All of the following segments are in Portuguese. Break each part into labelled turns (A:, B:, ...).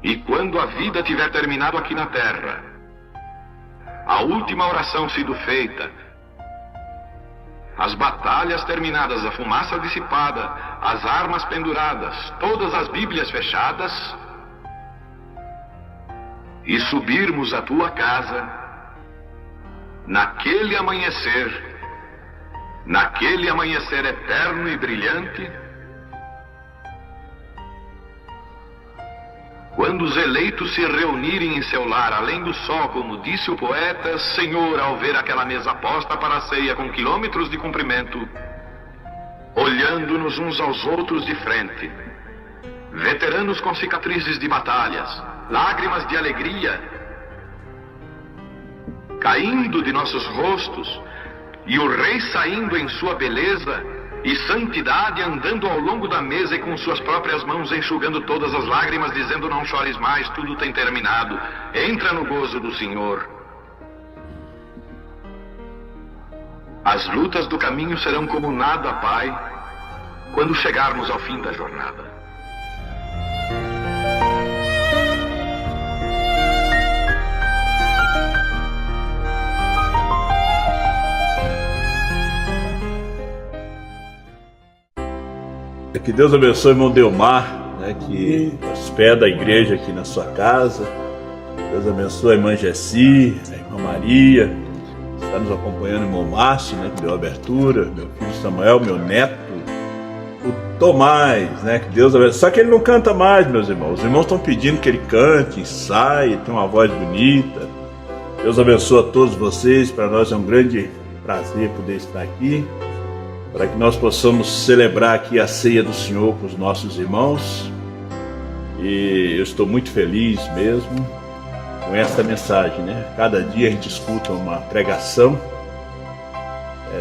A: E quando a vida tiver terminado aqui na terra, a última oração sido feita, as batalhas terminadas, a fumaça dissipada, as armas penduradas, todas as Bíblias fechadas, e subirmos à tua casa, naquele amanhecer eterno e brilhante, quando os eleitos se reunirem em seu lar, além do sol, como disse o poeta, Senhor, ao ver aquela mesa posta para a ceia com quilômetros de comprimento, olhando-nos uns aos outros de frente, veteranos com cicatrizes de batalhas, lágrimas de alegria caindo de nossos rostos, e o rei saindo em sua beleza e santidade, andando ao longo da mesa e com suas próprias mãos enxugando todas as lágrimas, dizendo: não chores mais, tudo tem terminado, entra no gozo do Senhor. As lutas do caminho serão como nada, Pai, quando chegarmos ao fim da jornada.
B: Que Deus abençoe o irmão Delmar, que hospeda a igreja aqui na sua casa. Deus abençoe a irmã Jessi, a irmã Maria, que está nos acompanhando, o irmão Márcio, que deu a abertura, meu filho Samuel, meu neto, o Tomás, que Deus abençoe. Só que ele não canta mais, meus irmãos. Os irmãos estão pedindo que ele cante, ensaie, tem uma voz bonita. Deus abençoe a todos vocês. Para nós é um grande prazer poder estar aqui, para que nós possamos celebrar aqui a ceia do Senhor com os nossos irmãos. E eu estou muito feliz mesmo com esta mensagem, Cada dia a gente escuta uma pregação,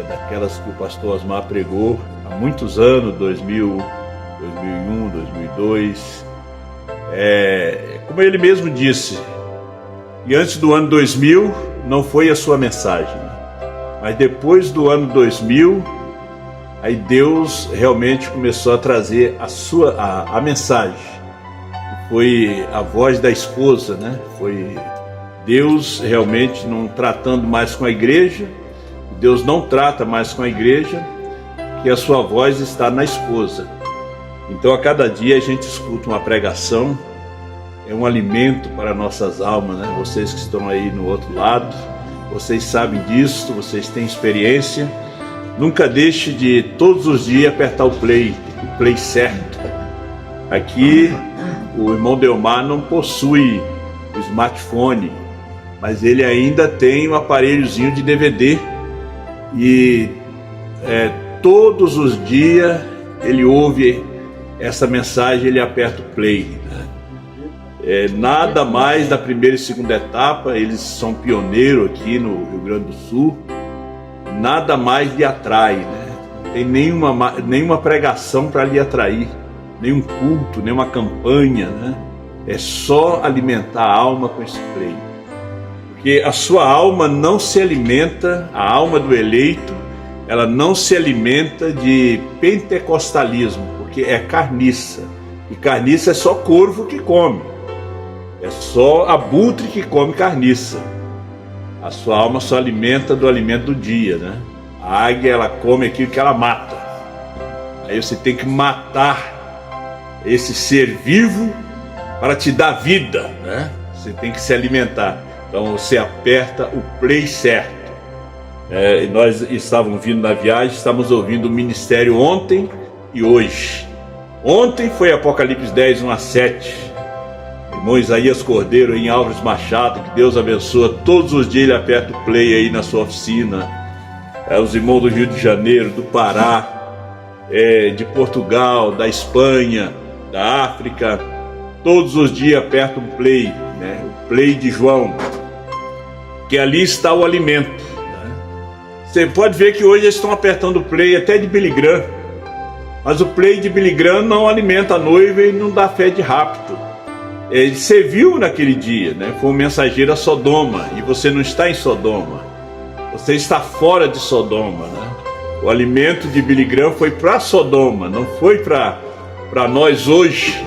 B: daquelas que o pastor Osmar pregou há muitos anos, 2000, 2001, 2002. Como ele mesmo disse, e antes do ano 2000 não foi a sua mensagem, mas depois do ano 2000, aí Deus realmente começou a trazer a mensagem. Foi a voz da esposa, Foi Deus realmente não tratando mais com a igreja. Deus não trata mais com a igreja, que a sua voz está na esposa. Então a cada dia a gente escuta uma pregação, é um alimento para nossas almas, Vocês que estão aí no outro lado, vocês sabem disso, vocês têm experiência. Nunca deixe de, todos os dias, apertar o play certo. Aqui, o irmão Delmar não possui o smartphone, mas ele ainda tem um aparelhozinho de DVD. E todos os dias ele ouve essa mensagem, ele aperta o play. Nada mais da primeira e segunda etapa, eles são pioneiros aqui no Rio Grande do Sul. Nada mais lhe atrai, Não tem nenhuma pregação para lhe atrair, nenhum culto, nenhuma campanha, É só alimentar a alma com esse play. Porque a sua alma não se alimenta, a alma do eleito, ela não se alimenta de pentecostalismo, porque é carniça. E carniça é só corvo que come, é só abutre que come carniça. A sua alma só alimenta do alimento do dia, A águia, ela come aquilo que ela mata. Aí você tem que matar esse ser vivo para te dar vida, Você tem que se alimentar. Então você aperta o play certo. Nós estávamos vindo na viagem, estávamos ouvindo o ministério ontem e hoje. Ontem foi Apocalipse 10, 1 a 7. Irmão Isaías Cordeiro em Álvares Machado, que Deus abençoa. Todos os dias ele aperta o play aí na sua oficina. Os irmãos do Rio de Janeiro, do Pará, de Portugal, da Espanha, da África, todos os dias apertam o play, o play de João, que ali está o alimento. Você pode ver que hoje eles estão apertando o play até de Billy Graham, mas o play de Billy Graham não alimenta a noiva e não dá fé de rapto. Ele serviu naquele dia, Foi um mensageiro a Sodoma, e você não está em Sodoma, você está fora de Sodoma, O alimento de Billy Graham foi para Sodoma, não foi para nós hoje,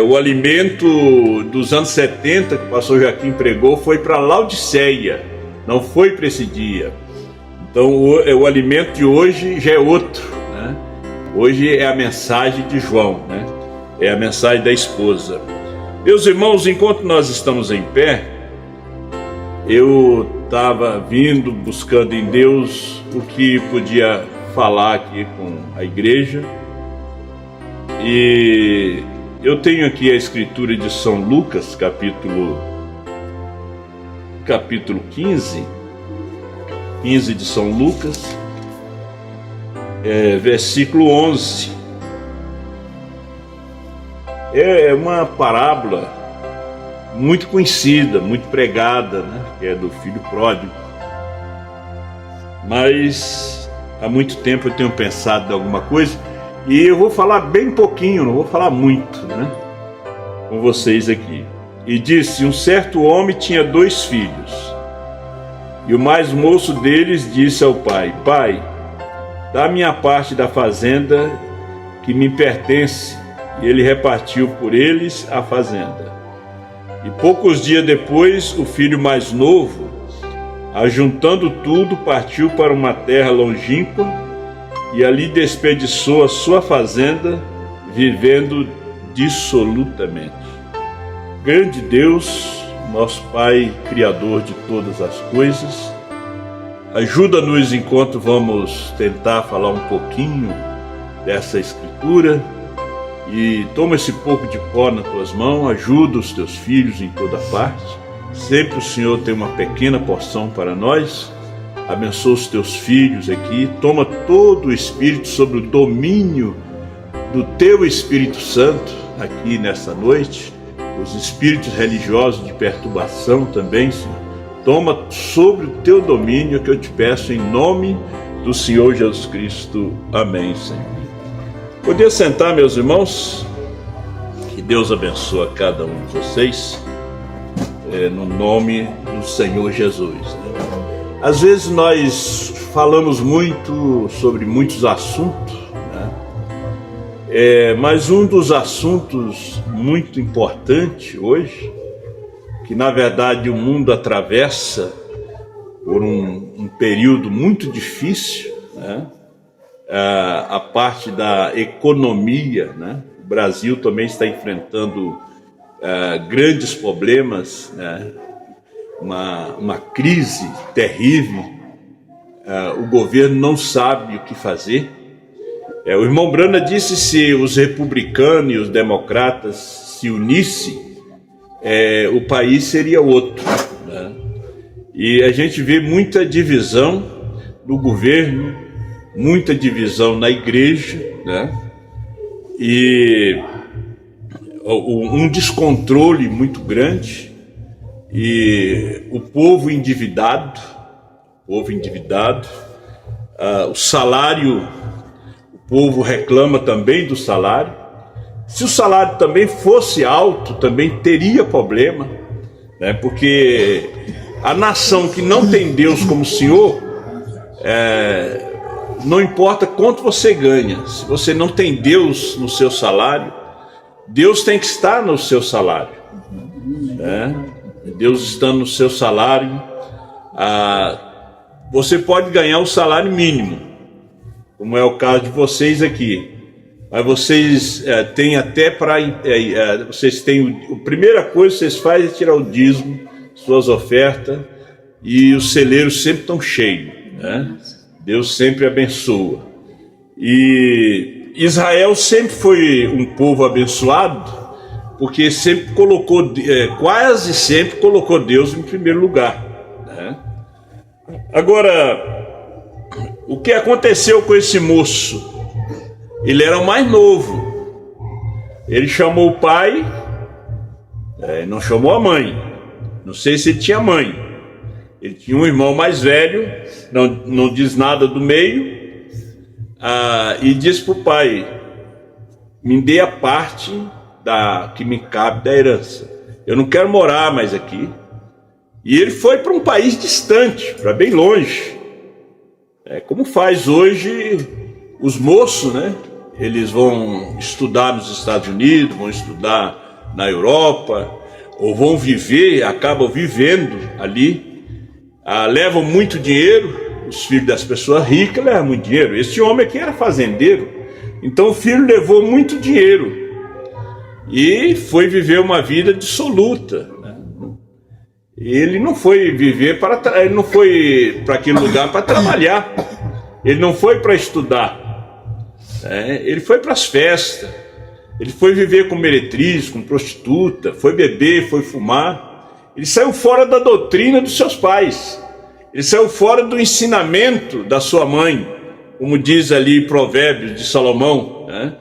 B: O alimento dos anos 70 que o pastor Joaquim pregou foi para Laodiceia, não foi para esse dia. Então o alimento de hoje já é outro, né? Hoje é a mensagem de João, né? É a mensagem da esposa. Meus irmãos, enquanto nós estamos em pé, eu estava vindo, buscando em Deus o que podia falar aqui com a igreja. E eu tenho aqui a escritura de São Lucas, capítulo 15 de São Lucas, versículo 11. É uma parábola muito conhecida, muito pregada, né? Que é do filho pródigo. Mas há muito tempo eu tenho pensado em alguma coisa e eu vou falar bem pouquinho, não vou falar muito, né? Com vocês aqui. E disse: um certo homem tinha 2 filhos. E o mais moço deles disse ao pai: Pai, dá minha parte da fazenda que me pertence. E ele repartiu por eles a fazenda. E poucos dias depois, o filho mais novo, ajuntando tudo, partiu para uma terra longínqua e ali desperdiçou a sua fazenda, vivendo dissolutamente. Grande Deus, nosso Pai, Criador de todas as coisas, ajuda-nos enquanto vamos tentar falar um pouquinho dessa escritura. E toma esse pouco de pó nas tuas mãos, ajuda os teus filhos em toda parte. Sempre o Senhor tem uma pequena porção para nós. Abençoa os teus filhos aqui. Toma todo o Espírito sobre o domínio do teu Espírito Santo aqui nessa noite. Os espíritos religiosos de perturbação também, Senhor. Toma sobre o teu domínio, que eu te peço em nome do Senhor Jesus Cristo. Amém, Senhor. Poder sentar, meus irmãos? Que Deus abençoe a cada um de vocês, no nome do Senhor Jesus. Às vezes nós falamos muito sobre muitos assuntos, né? Mas um dos assuntos muito importante hoje, que na verdade o mundo atravessa por um período muito difícil, né? A parte da economia, né? O Brasil também está enfrentando grandes problemas, né? Uma crise terrível. O governo não sabe o que fazer. O irmão Brana disse: se os republicanos e os democratas se unissem, o país seria outro, né? E a gente vê muita divisão no governo, muita divisão na igreja, né? E um descontrole muito grande, e o povo endividado, o salário, o povo reclama também do salário. Se o salário também fosse alto, também teria problema, né? Porque a nação que não tem Deus como Senhor, não importa quanto você ganha, se você não tem Deus no seu salário, Deus tem que estar no seu salário, né? Deus estando no seu salário, você pode ganhar o salário mínimo, como é o caso de vocês aqui, mas vocês têm até para... vocês têm... A primeira coisa que vocês fazem é tirar o dízimo, suas ofertas, e os celeiros sempre estão cheios, né? Deus sempre abençoa. E Israel sempre foi um povo abençoado, porque sempre colocou, quase sempre colocou Deus em primeiro lugar, né? Agora, o que aconteceu com esse moço? Ele era o mais novo. Ele chamou o pai, não chamou a mãe. Não sei se ele tinha mãe. Ele tinha um irmão mais velho, não diz nada do meio, e disse para o pai: me dê a parte que me cabe da herança. Eu não quero morar mais aqui. E ele foi para um país distante, para bem longe. Como faz hoje os moços, né? eles vão estudar nos Estados Unidos, vão estudar na Europa, ou vão viver, acabam vivendo ali, levam muito dinheiro. Os filhos das pessoas ricas levam muito dinheiro. Esse homem aqui era fazendeiro, então o filho levou muito dinheiro e foi viver uma vida dissoluta, né? Ele não foi viver ele não foi para aquele lugar para trabalhar, ele não foi para estudar, né? Ele foi para as festas, ele foi viver com meretriz, com prostituta, foi beber, foi fumar. Ele saiu fora da doutrina dos seus pais, ele saiu fora do ensinamento da sua mãe, como diz ali Provérbios de Salomão, né?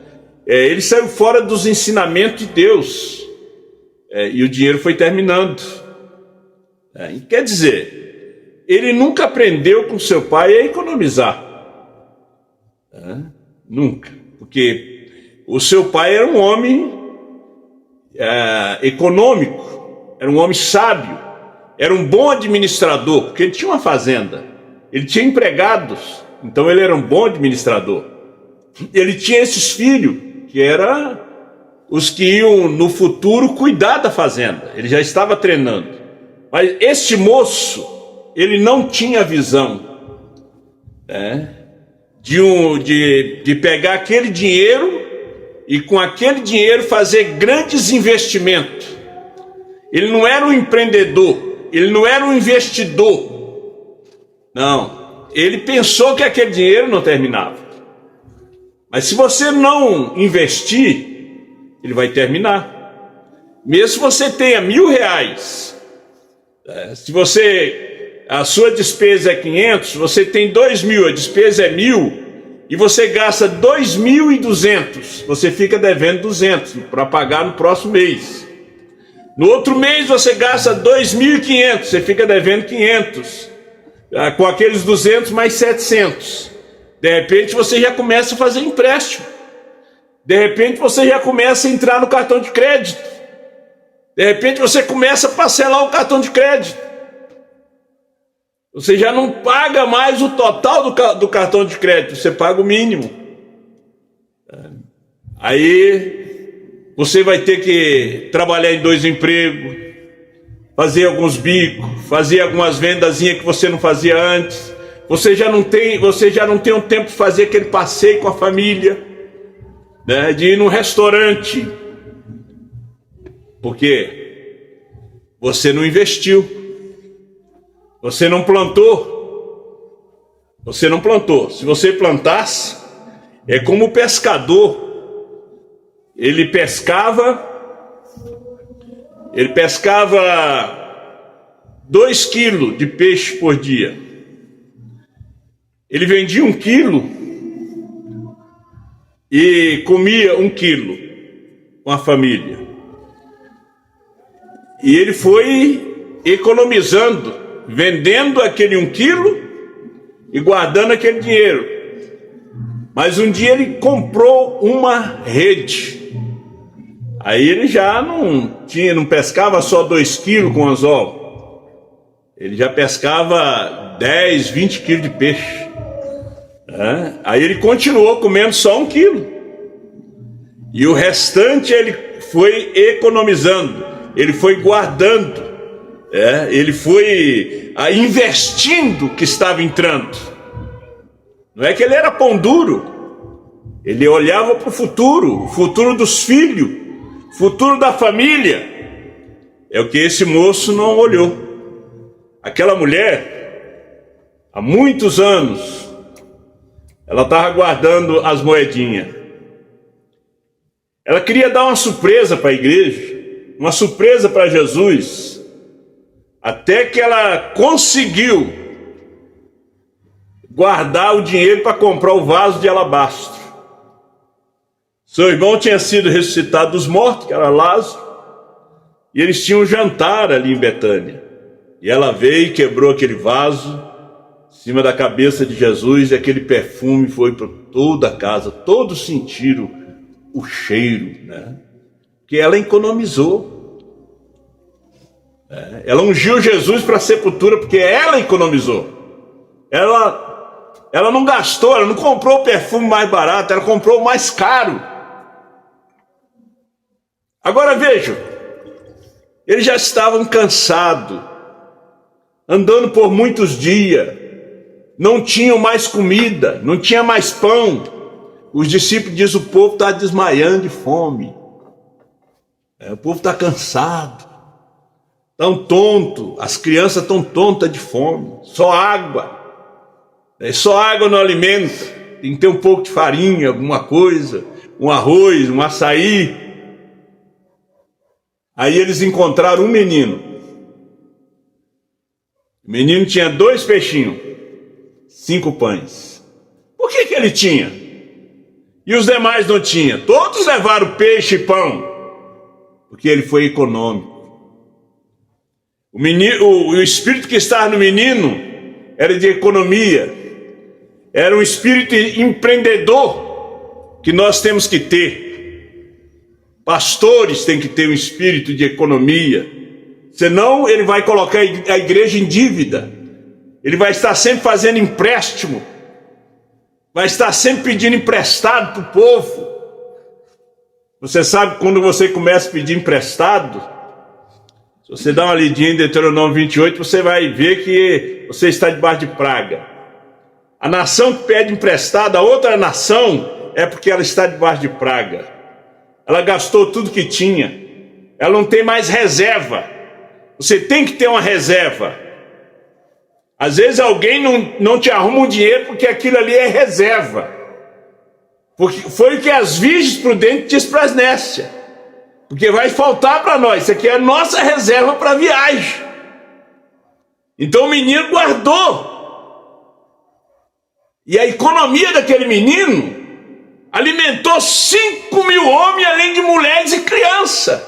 B: Ele saiu fora dos ensinamentos de Deus, e o dinheiro foi terminando. Quer dizer, ele nunca aprendeu com seu pai a economizar, nunca, porque o seu pai era um homem econômico, era um homem sábio, era um bom administrador, porque ele tinha uma fazenda, ele tinha empregados, então ele era um bom administrador. Ele tinha esses filhos, que eram os que iam no futuro cuidar da fazenda, ele já estava treinando. Mas este moço, ele não tinha visão, de pegar aquele dinheiro e com aquele dinheiro fazer grandes investimentos. Ele não era um empreendedor, ele não era um investidor. Não, ele pensou que aquele dinheiro não terminava. Mas se você não investir, ele vai terminar. Mesmo se você tenha R$1.000, se a sua despesa é 500, você tem 2.000, a despesa é 1.000, e você gasta 2.200, você fica devendo 200 para pagar no próximo mês. No outro mês você gasta 2.500, você fica devendo 500, com aqueles 200 mais 700. De repente você já começa a fazer empréstimo, de repente você já começa a entrar no cartão de crédito, de repente você começa a parcelar o cartão de crédito. Você já não paga mais o total do cartão de crédito, você paga o mínimo. Aí você vai ter que trabalhar em 2 empregos, fazer alguns bicos, fazer algumas vendazinhas que você não fazia antes. Você já não tem um tempo de fazer aquele passeio com a família, né, de ir num restaurante, porque você não investiu, você não plantou. Se você plantasse, é como o pescador, ele pescava 2 quilos de peixe por dia, ele vendia 1 quilo e comia 1 quilo com a família. E ele foi economizando, vendendo aquele 1 quilo e guardando aquele dinheiro. Mas um dia ele comprou uma rede. Aí ele já não pescava só 2 quilos com anzol. Ele já pescava 10, 20 quilos de peixe. Aí ele continuou comendo só 1 quilo. E o restante ele foi economizando, ele foi guardando, ele foi investindo o que estava entrando. Não é que ele era pão duro, ele olhava para o futuro dos filhos, futuro da família. É o que esse moço não olhou. Aquela mulher, há muitos anos, ela estava guardando as moedinhas. Ela queria dar uma surpresa para a igreja, uma surpresa para Jesus, até que ela conseguiu guardar o dinheiro para comprar o vaso de alabastro. Seu irmão tinha sido ressuscitado dos mortos, que era Lázaro, e eles tinham um jantar ali em Betânia. E ela veio e quebrou aquele vaso em cima da cabeça de Jesus, e aquele perfume foi para toda a casa, todos sentiram o cheiro, né? Que ela economizou. Ela ungiu Jesus para a sepultura porque ela economizou. Ela Ela não gastou, ela não comprou o perfume mais barato, ela comprou o mais caro. Agora vejam, eles já estavam cansados, andando por muitos dias, não tinham mais comida, não tinha mais pão. Os discípulos dizem: o povo está desmaiando de fome, o povo está cansado, tão tonto, as crianças estão tontas de fome, só água. Só água não alimenta, tem que ter um pouco de farinha, alguma coisa, um arroz, um açaí. Aí eles encontraram um menino. O menino tinha 2 peixinhos, 5 pães. Por que ele tinha? E os demais não tinham? Todos levaram peixe e pão, porque ele foi econômico. O espírito que estava no menino era de economia. Era um espírito empreendedor que nós temos que ter. Pastores têm que ter um espírito de economia. Senão ele vai colocar a igreja em dívida. Ele vai estar sempre fazendo empréstimo. Vai estar sempre pedindo emprestado para o povo. Você sabe que quando você começa a pedir emprestado, se você dá uma lidinha em Deuteronômio 28, você vai ver que você está debaixo de praga. A nação que pede emprestado a outra nação é porque ela está debaixo de praga. Ela gastou tudo que tinha. Ela não tem mais reserva. Você tem que ter uma reserva. Às vezes alguém não te arruma um dinheiro porque aquilo ali é reserva. Porque foi o que as virgens prudentes dizem para as nécias. Porque vai faltar para nós. Isso aqui é a nossa reserva para a viagem. Então o menino guardou. E a economia daquele menino alimentou 5.000 homens, além de mulheres e crianças.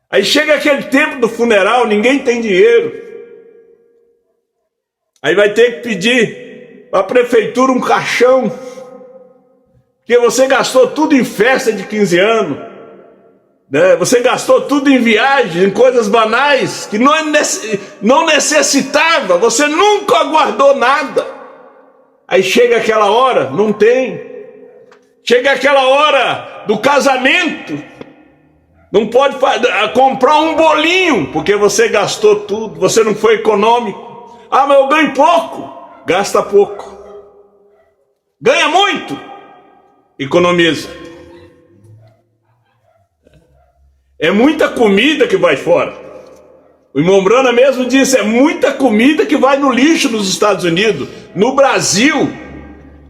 B: Aí chega aquele tempo do funeral, ninguém tem dinheiro. Aí vai ter que pedir para a prefeitura um caixão, porque você gastou tudo em festa de 15 anos, né? Você gastou tudo em viagem, em coisas banais, que não necessitava, você nunca guardou nada. Aí chega aquela hora, não tem. Chega aquela hora do casamento, não pode comprar um bolinho, porque você gastou tudo, você não foi econômico. Ah, mas eu ganho pouco. Gasta pouco. Ganha muito, economiza. É muita comida que vai fora. O irmão Brana mesmo disse: é muita comida que vai no lixo nos Estados Unidos. No Brasil,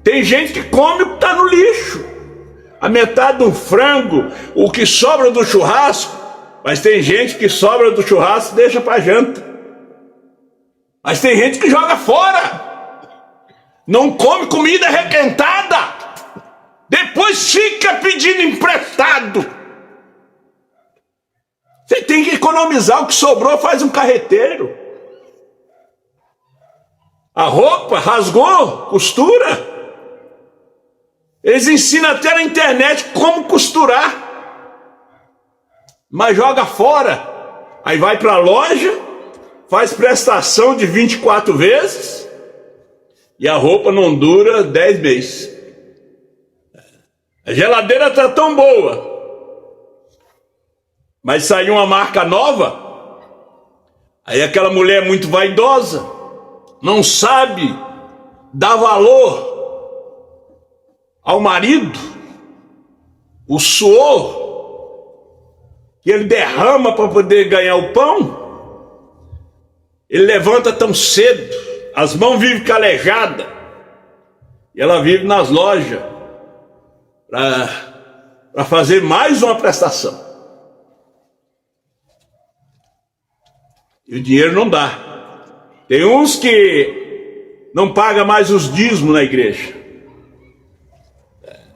B: tem gente que come o que está no lixo. A metade do frango, o que sobra do churrasco. Mas tem gente que sobra do churrasco e deixa para janta. Mas tem gente que joga fora. Não come comida requentada. Depois fica pedindo emprestado. Você tem que economizar, o que sobrou faz um carreteiro. A roupa rasgou, costura. Eles ensinam até na internet como costurar. Mas joga fora. Aí vai para a loja, faz prestação de 24 vezes e a roupa não dura 10 meses. A geladeira está tão boa, mas saiu uma marca nova, aí aquela mulher muito vaidosa, não sabe dar valor ao marido, o suor que ele derrama para poder ganhar o pão. Ele levanta tão cedo, as mãos vivem calejadas, e ela vive nas lojas para fazer mais uma prestação. E o dinheiro não dá. Tem uns que não pagam mais os dízimos na igreja.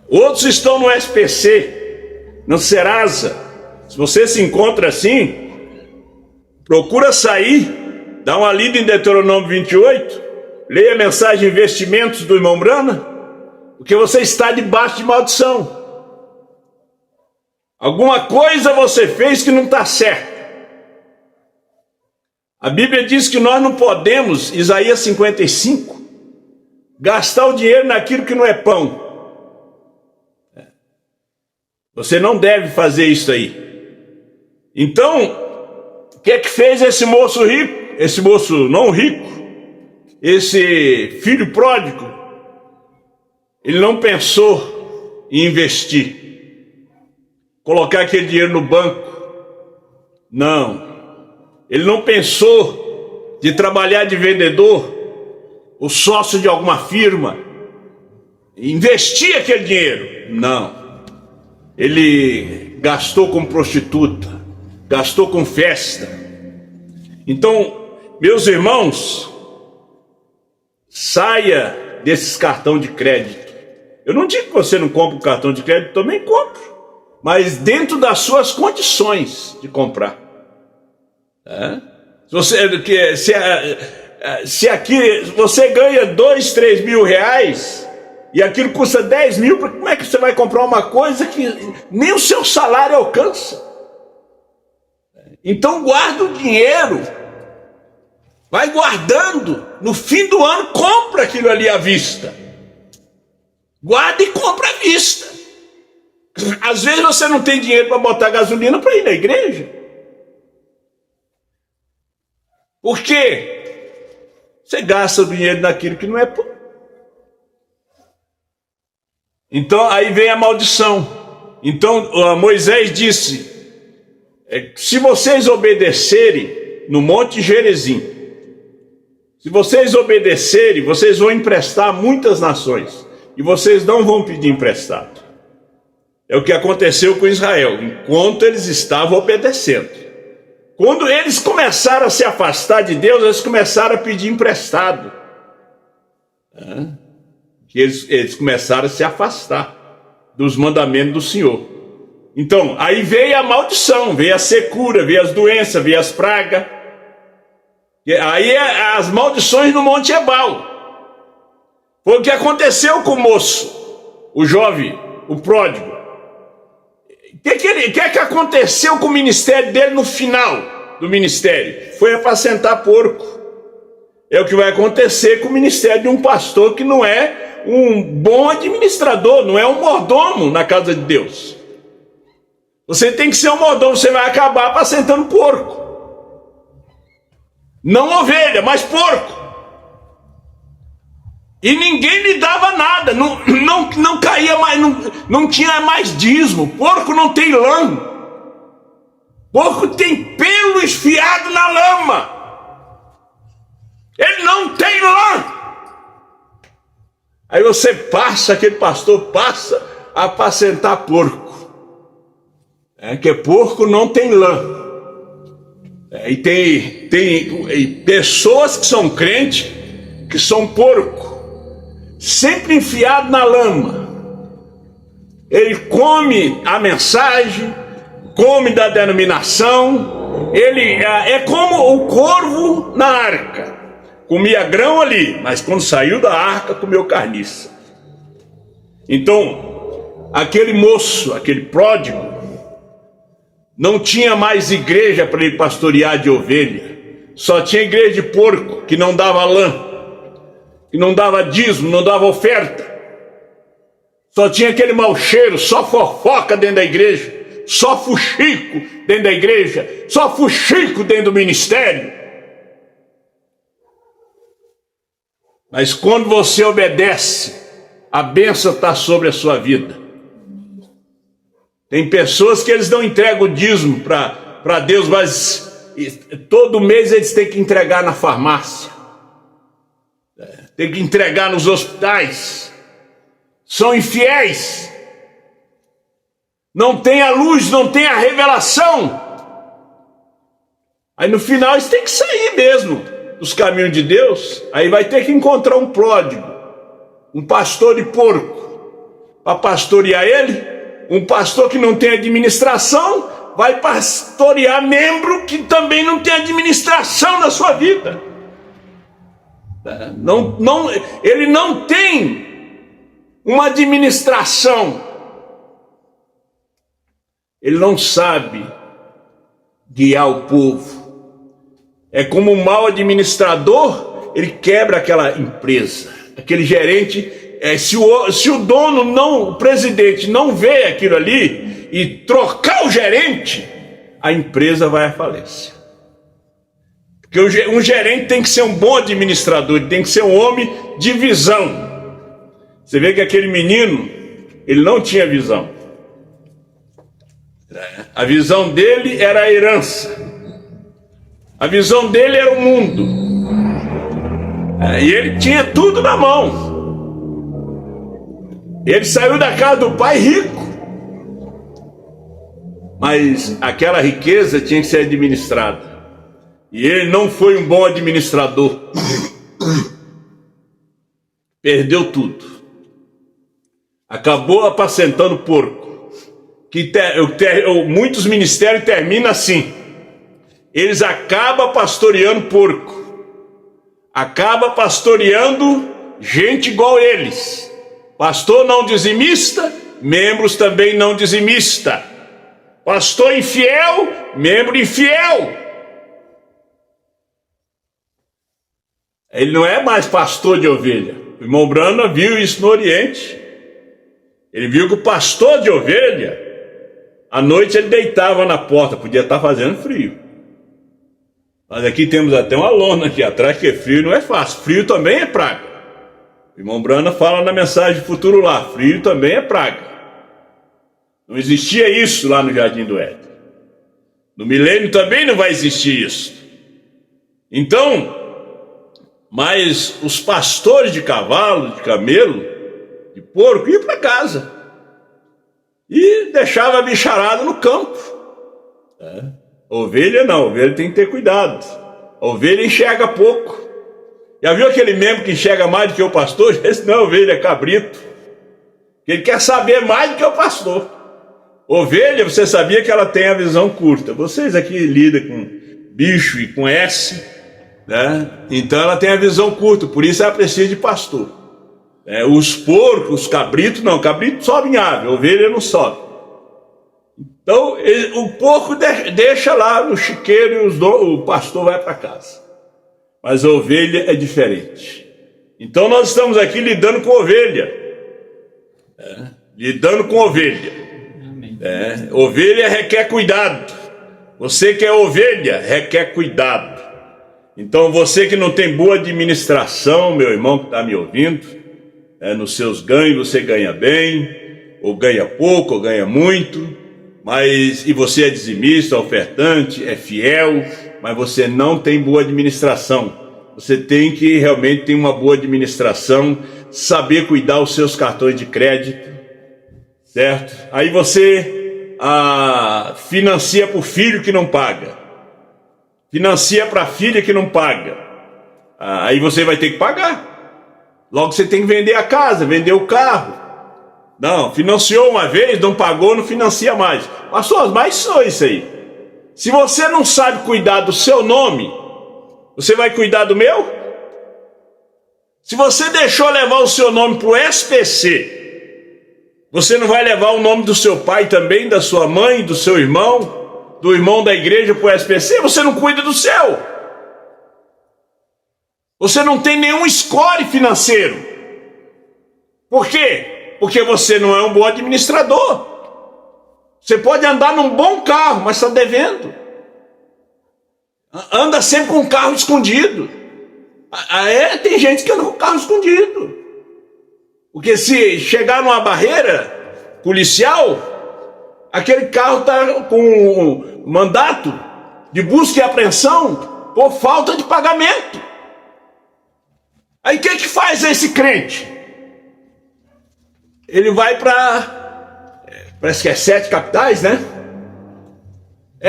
B: Outros estão no SPC, no Serasa. Se você se encontra assim, procura sair, dá uma lida em Deuteronômio 28, leia a mensagem Investimentos do irmão Brana, porque você está debaixo de maldição. Alguma coisa você fez que não está certo. A Bíblia diz que nós não podemos, Isaías 55, gastar o dinheiro naquilo que não é pão. Você não deve fazer isso aí. Então, o que é que fez esse moço rico? Esse moço não rico, esse filho pródigo, ele não pensou em investir, colocar aquele dinheiro no banco. Não. Ele não pensou de trabalhar de vendedor, o sócio de alguma firma, investir aquele dinheiro. Não. Ele gastou com prostituta, gastou com festa. Então, meus irmãos, saia desses cartão de crédito. Eu não digo que você não compra um cartão de crédito, também compro, mas dentro das suas condições de comprar. Se aqui você ganha 2, 3 mil reais e aquilo custa 10 mil, como é que você vai comprar uma coisa que nem o seu salário alcança? Então guarda o dinheiro, vai guardando, no fim do ano compra aquilo ali à vista. Guarda e compra à vista. Às vezes você não tem dinheiro para botar gasolina para ir na igreja. Por quê? Você gasta o dinheiro naquilo que não é pão. Então aí vem a maldição. Então Moisés disse: se vocês obedecerem no Monte Gerizim, se vocês obedecerem, vocês vão emprestar a muitas nações e vocês não vão pedir emprestado. É o que aconteceu com Israel, enquanto eles estavam obedecendo. Quando eles começaram a se afastar de Deus, eles começaram a pedir emprestado. Eles começaram a se afastar dos mandamentos do Senhor. Então, aí veio a maldição, veio a secura, veio as doenças, veio as pragas. Aí as maldições no Monte Ebal. Foi o que aconteceu com o moço, o jovem, o pródigo. O que aconteceu com o ministério dele no final do ministério? Foi apacentar porco. É o que vai acontecer com o ministério de um pastor que não é um bom administrador, não é um mordomo na casa de Deus. Você tem que ser um mordomo, você vai acabar apacentando porco. Não ovelha, mas porco. E ninguém lhe dava nada, não caía mais, não tinha mais dízimo. Porco não tem lã. Porco tem pelo esfiado na lama. Ele não tem lã. Aí você passa, aquele pastor passa a apacentar porco. Que porco não tem lã. E tem pessoas que são crentes, que são porco. Sempre enfiado na lama. Ele come a mensagem, come da denominação. Ele é como o corvo na arca. Comia grão ali, mas quando saiu da arca, comeu carniça. Então, aquele moço, aquele pródigo, não tinha mais igreja para ele pastorear de ovelha. Só tinha igreja de porco, que não dava lã, que não dava dízimo, não dava oferta. Só tinha aquele mau cheiro, só fofoca dentro da igreja, só fuxico dentro da igreja, só fuxico dentro do ministério. Mas quando você obedece, a bênção está sobre a sua vida. Tem pessoas que eles não entregam o dízimo para Deus, mas todo mês eles têm que entregar na farmácia. Tem que entregar nos hospitais. São infiéis. Não tem a luz, não tem a revelação. Aí no final eles têm que sair mesmo dos caminhos de Deus. Aí vai ter que encontrar um pródigo, um pastor de porco, para pastorear ele. Um pastor que não tem administração vai pastorear membro que também não tem administração na sua vida. Ele não tem uma administração. Ele não sabe guiar o povo. É como um mau administrador, ele quebra aquela empresa. aquele gerente, se o dono não, o presidente não vê aquilo ali e trocar o gerente, a empresa vai à falência. Porque um gerente tem que ser um bom administrador, ele tem que ser um homem de visão. Você vê que aquele menino, ele não tinha visão. A visão dele era a herança. A visão dele era o mundo. E ele tinha tudo na mão. Ele saiu da casa do pai rico. Mas aquela riqueza tinha que ser administrada. E ele não foi um bom administrador. Perdeu tudo. Acabou apacentando porco. Muitos ministérios terminam assim. Eles acabam pastoreando porco. Acaba pastoreando gente igual eles. Pastor não dizimista, membros também não dizimista. Pastor infiel, membro infiel. Ele não é mais pastor de ovelha. O irmão Brana viu isso no Oriente. Ele viu que o pastor de ovelha, à noite ele deitava na porta, podia estar fazendo frio. Mas aqui temos até uma lona aqui atrás, que frio não é fácil. Frio também é praga. O irmão Brana fala na mensagem futuro lá, frio também é praga. Não existia isso lá no Jardim do Éden. No milênio também não vai existir isso. Então, mas os pastores de cavalo, de camelo, de porco, iam para casa. E deixava a bicharada no campo. Ovelha não, ovelha tem que ter cuidado. A ovelha enxerga pouco. Já viu aquele membro que enxerga mais do que o pastor? Esse não é ovelha, é cabrito. Ele quer saber mais do que o pastor. Ovelha, você sabia que ela tem a visão curta. Vocês aqui lidam com bicho e com S, né? Então ela tem a visão curta, por isso ela precisa de pastor. Os porcos, os cabritos, não, cabrito sobe em árvore, ovelha não sobe. Então o porco deixa lá no chiqueiro e o pastor vai para casa. Mas a ovelha é diferente. Então nós estamos aqui lidando com ovelha. Lidando com ovelha. Ovelha requer cuidado. Você que é ovelha requer cuidado. Então você que não tem boa administração, meu irmão que está me ouvindo, nos seus ganhos você ganha bem, ou ganha pouco, ou ganha muito, e você é dizimista, ofertante, é fiel, mas você não tem boa administração. Você tem que realmente ter uma boa administração, saber cuidar os seus cartões de crédito, certo? Aí você financia para o filho que não paga, financia para a filha que não paga, aí você vai ter que pagar. Logo você tem que vender a casa, vender o carro. Não, financiou uma vez, não pagou, não financia mais. Pastor, mas só isso aí. Se você não sabe cuidar do seu nome, você vai cuidar do meu? Se você deixou levar o seu nome para o SPC, você não vai levar o nome do seu pai também, da sua mãe, do seu irmão, do irmão da igreja para o SPC? Você não cuida do seu. Você não tem nenhum score financeiro. Por quê? Porque você não é um bom administrador. Você pode andar num bom carro, mas está devendo. Anda sempre com o carro escondido. Tem gente que anda com o carro escondido. Porque se chegar numa barreira policial, aquele carro está com mandato de busca e apreensão por falta de pagamento. Aí o que faz esse crente? Ele vai parece que é 7 capitais, né?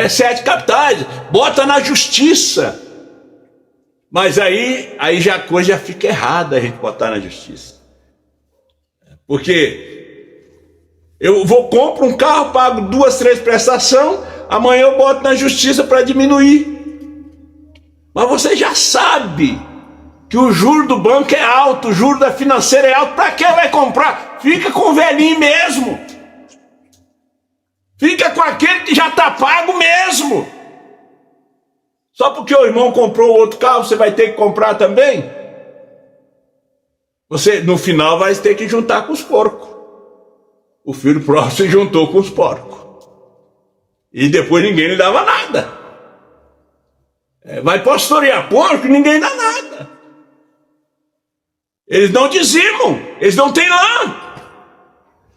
B: 7 capitais, bota na justiça. Mas aí já a coisa já fica errada a gente botar na justiça. Porque eu compro um carro, pago 2, 3 prestações, amanhã eu boto na justiça para diminuir. Mas você já sabe que o juro do banco é alto, o juro da financeira é alto. Para que vai comprar? Fica com o velhinho mesmo. Fica com aquele que já está pago mesmo. Só porque o irmão comprou outro carro, você vai ter que comprar também? Você, no final, vai ter que juntar com os porcos. O filho próximo se juntou com os porcos. E depois ninguém lhe dava nada. Vai pastorear porco e ninguém dá nada. Eles não dizimam, eles não têm lã.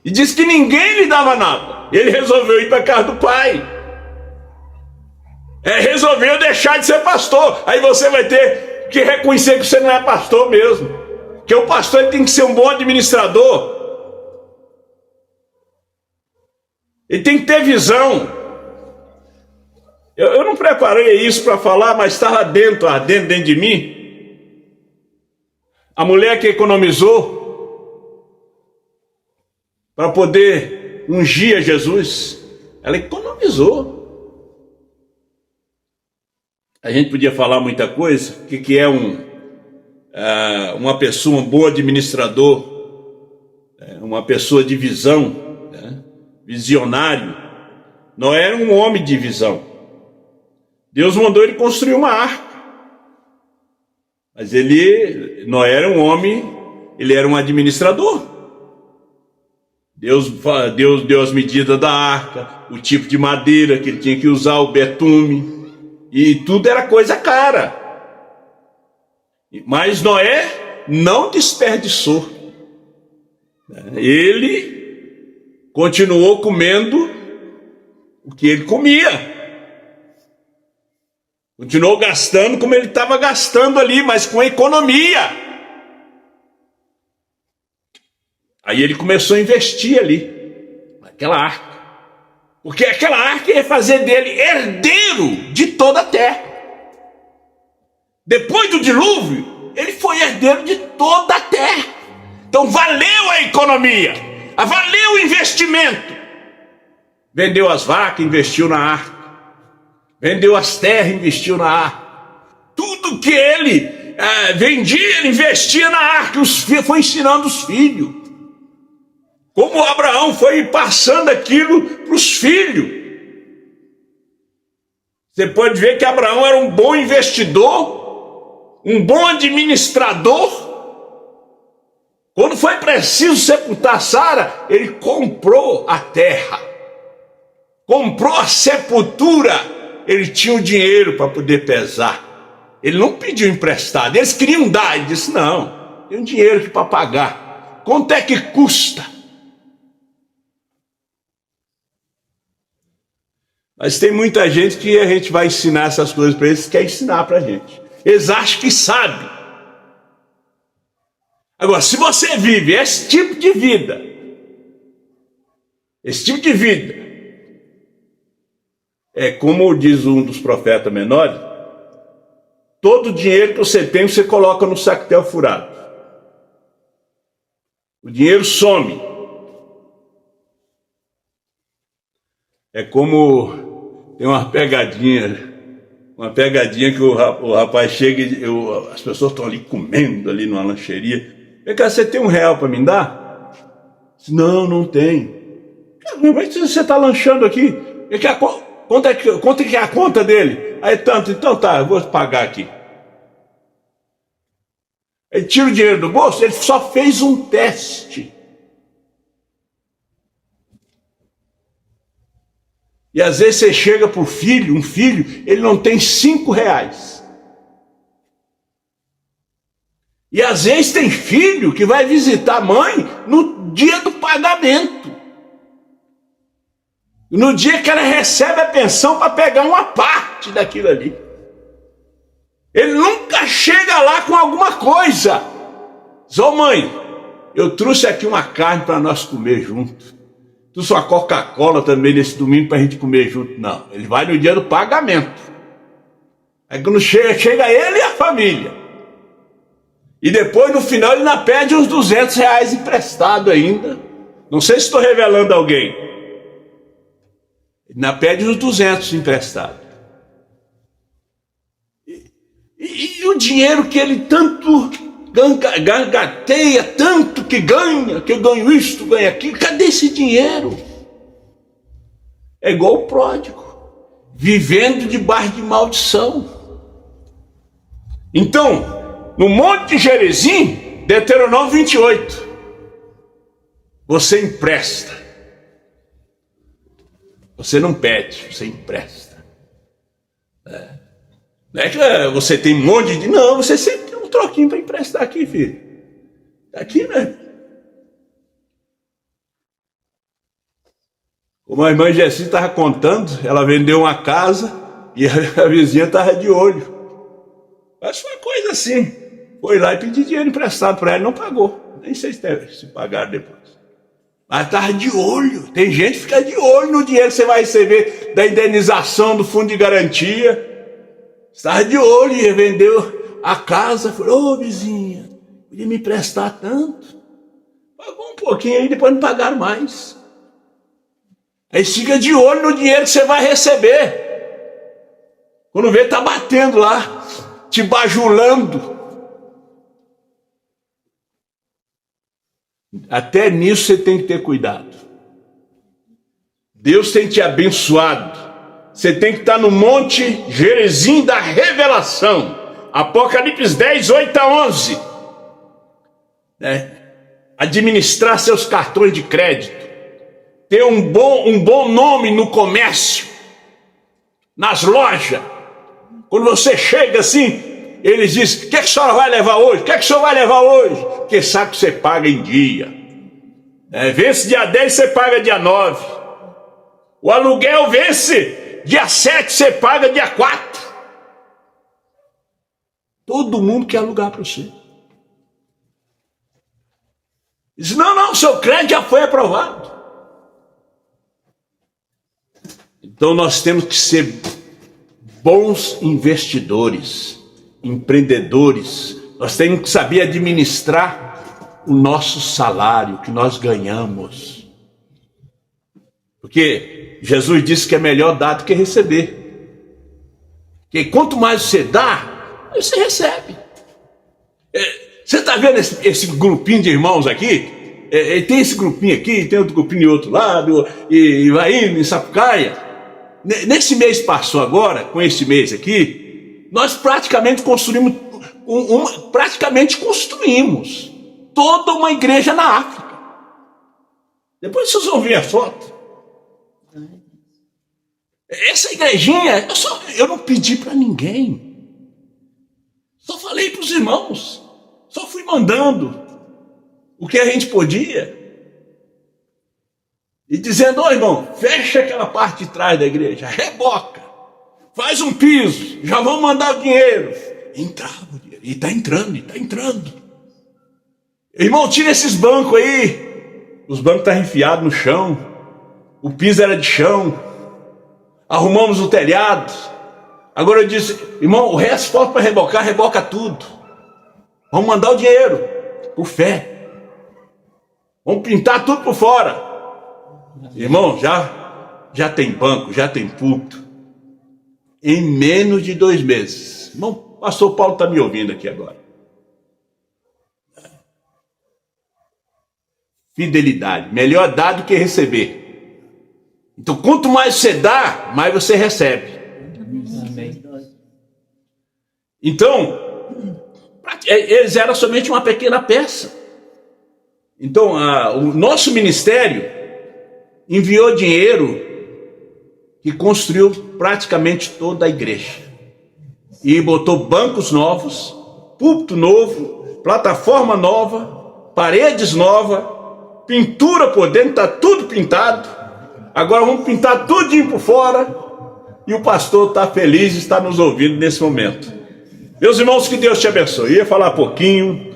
B: E diz que ninguém lhe dava nada. Ele resolveu ir para a casa do pai. Resolveu deixar de ser pastor. Aí você vai ter que reconhecer que você não é pastor mesmo. Que o pastor ele tem que ser um bom administrador. Ele tem que ter visão. Eu não preparei isso para falar, mas estava ardendo dentro de mim. A mulher que economizou para poder ungir a Jesus, ela economizou. A gente podia falar muita coisa, o que é uma pessoa, um bom administrador, uma pessoa de visão, visionário. Noé era um homem de visão. Deus mandou ele construir uma arca. Mas Noé era um homem, ele era um administrador. Deus deu as medidas da arca, o tipo de madeira que ele tinha que usar, o betume, e tudo era coisa cara. Mas Noé não desperdiçou. Ele continuou comendo o que ele comia. Continuou gastando como ele estava gastando ali, mas com economia. Aí ele começou a investir ali, naquela arca. Porque aquela arca ia fazer dele herdeiro de toda a terra. Depois do dilúvio, ele foi herdeiro de toda a terra. Então valeu a economia, valeu o investimento. Vendeu as vacas, investiu na arca. Vendeu as terras, investiu na arca. Tudo que ele vendia, ele investia na arca. Foi ensinando os filhos. Como Abraão foi passando aquilo para os filhos. Você pode ver que Abraão era um bom investidor, um bom administrador. Quando foi preciso sepultar Sara, ele comprou a terra. Comprou a sepultura. Ele tinha o dinheiro para poder pesar. Ele não pediu emprestado. Eles queriam dar. Ele disse, não, tem um dinheiro aqui para pagar. Quanto é que custa? Mas tem muita gente que a gente vai ensinar essas coisas para eles, quer ensinar para a gente. Eles acham que sabem. Agora, se você vive esse tipo de vida, como diz um dos profetas menores, todo o dinheiro que você tem, você coloca no sactel furado. O dinheiro some. É como tem uma pegadinha que o rapaz chega e as pessoas estão ali comendo ali numa lancheria. Vem cá, você tem R$1 para me dar? Não tem. Mas você está lanchando aqui. Quanto é que é a conta dele? Aí tanto, então tá, eu vou pagar aqui. Ele tira o dinheiro do bolso, ele só fez um teste. E às vezes você chega para um filho, ele não tem R$5. E às vezes tem filho que vai visitar a mãe no dia do pagamento. No dia que ela recebe a pensão para pegar uma parte daquilo ali. Ele nunca chega lá com alguma coisa. Diz, mãe, eu trouxe aqui uma carne para nós comer junto. Trouxe uma Coca-Cola também nesse domingo para a gente comer junto. Não, ele vai no dia do pagamento. Aí quando chega ele e a família. E depois no final ele ainda pede uns R$200 emprestado ainda. Não sei se estou revelando alguém. Ele ainda pede uns 200 emprestado. E o dinheiro que ele tanto gateia, tanto que eu ganho isto, ganho aquilo, cadê esse dinheiro? É igual o pródigo, vivendo debaixo de maldição. Então, no Monte Gerizim, Deuteronômio 28. Você empresta. Você não pede, você empresta. Não é que você tem um monte de... Não, você sempre tem um troquinho para emprestar aqui, filho. Tá aqui, né? Como a irmã Jessi estava contando, ela vendeu uma casa e a vizinha estava de olho. Mas foi uma coisa assim. Foi lá e pediu dinheiro emprestado para ela, não pagou. Nem sei se pagaram depois. Mas estava de olho. Tem gente que fica de olho no dinheiro que você vai receber da indenização do fundo de garantia. Estava de olho e vendeu a casa. Falou, ô vizinha, podia me emprestar tanto? Pagou um pouquinho aí, depois não pagaram mais. Aí fica de olho no dinheiro que você vai receber. Quando vê, tá batendo lá, te bajulando. Até nisso você tem que ter cuidado. Deus tem te abençoado. Você tem que estar no Monte Gerizim da Revelação. Apocalipse 10, 8 a 11. Administrar seus cartões de crédito. Ter um bom nome no comércio. Nas lojas. Quando você chega assim, eles dizem, o que a senhora vai levar hoje? O que a senhora vai levar hoje? Porque sabe que você paga em dia. Vence dia 10, você paga dia 9. O aluguel vence dia 7, você paga dia 4. Todo mundo quer alugar para você. Diz, não, seu crédito já foi aprovado. Então nós temos que ser bons investidores, empreendedores. Nós temos que saber administrar o nosso salário que nós ganhamos. Porque Jesus disse que é melhor dar do que receber. Porque quanto mais você dá, mais você recebe. Você está vendo esse grupinho de irmãos aqui? Tem esse grupinho aqui, tem outro grupinho de outro lado, e vai indo em Sapucaia. Nesse mês passou agora, com esse mês aqui, nós praticamente construímos toda uma igreja na África. Depois vocês vão ver a foto. Essa igrejinha, eu não pedi para ninguém. Só falei para os irmãos. Só fui mandando o que a gente podia. E dizendo, irmão, fecha aquela parte de trás da igreja, reboca, faz um piso, já vão mandar o dinheiro. Entrava o dinheiro, e está entrando. Irmão, tira esses bancos aí. Os bancos estavam enfiados no chão, o piso era de chão, arrumamos o telhado. Agora eu disse, irmão, o resto falta para rebocar, reboca tudo. Vamos mandar o dinheiro, por fé. Vamos pintar tudo por fora. Irmão, já tem banco, já tem púlpito. Em menos de 2 meses. Irmão, o pastor Paulo está me ouvindo aqui agora. Fidelidade. Melhor dar do que receber. Então, quanto mais você dá, mais você recebe. Amém. Então, eles eram somente uma pequena peça. Então, o nosso ministério enviou dinheiro que construiu praticamente toda a igreja. E botou bancos novos, púlpito novo, plataforma nova, paredes novas, pintura por dentro, está tudo pintado. Agora vamos pintar tudinho por fora. E o pastor está feliz e está nos ouvindo nesse momento. Meus irmãos, que Deus te abençoe. Eu ia falar pouquinho,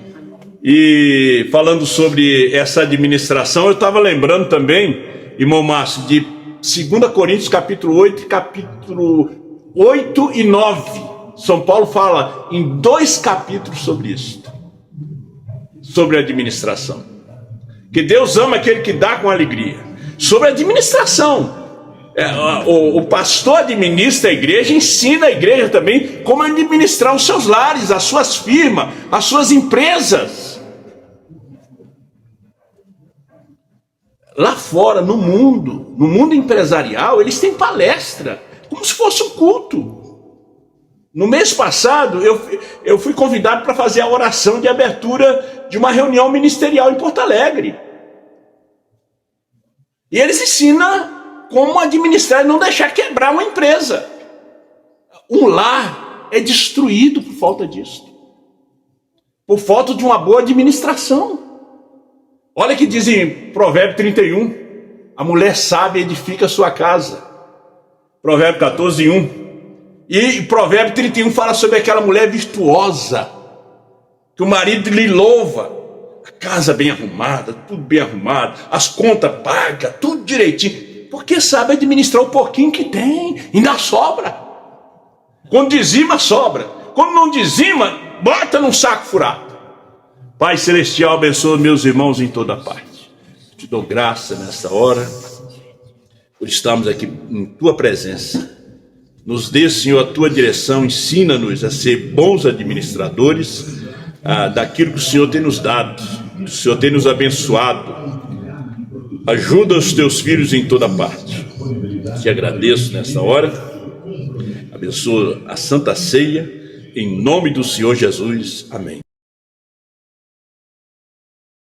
B: e falando sobre essa administração, eu estava lembrando também, irmão Márcio, de 2 Coríntios capítulo 8, capítulo 8 e 9. São Paulo fala em 2 capítulos sobre isso. Sobre a administração. Que Deus ama aquele que dá com alegria. Sobre a administração. O pastor administra a igreja, ensina a igreja também como administrar os seus lares, as suas firmas, as suas empresas. Lá fora, no mundo empresarial, eles têm palestra, como se fosse um culto. No mês passado, eu fui convidado para fazer a oração de abertura de uma reunião ministerial em Porto Alegre. E eles ensinam como administrar e não deixar quebrar uma empresa. Um lar é destruído por falta disso, por falta de uma boa administração. Olha que diz em Provérbio 31, a mulher sábia edifica a sua casa. Provérbio 14, 1. E Provérbio 31 fala sobre aquela mulher virtuosa, que o marido lhe louva, a casa bem arrumada, tudo bem arrumado, as contas pagas, tudo direitinho, porque sabe administrar o pouquinho que tem, ainda sobra. Quando dizima, sobra. Quando não dizima, bota num saco furado. Pai Celestial, abençoa meus irmãos em toda parte. Te dou graça nessa hora, por estarmos aqui em tua presença. Nos dê, Senhor, a tua direção, ensina-nos a ser bons administradores daquilo que o Senhor tem nos dado, que o Senhor tem nos abençoado. Ajuda os teus filhos em toda parte. Te agradeço nessa hora, abençoa a Santa Ceia, em nome do Senhor Jesus, amém.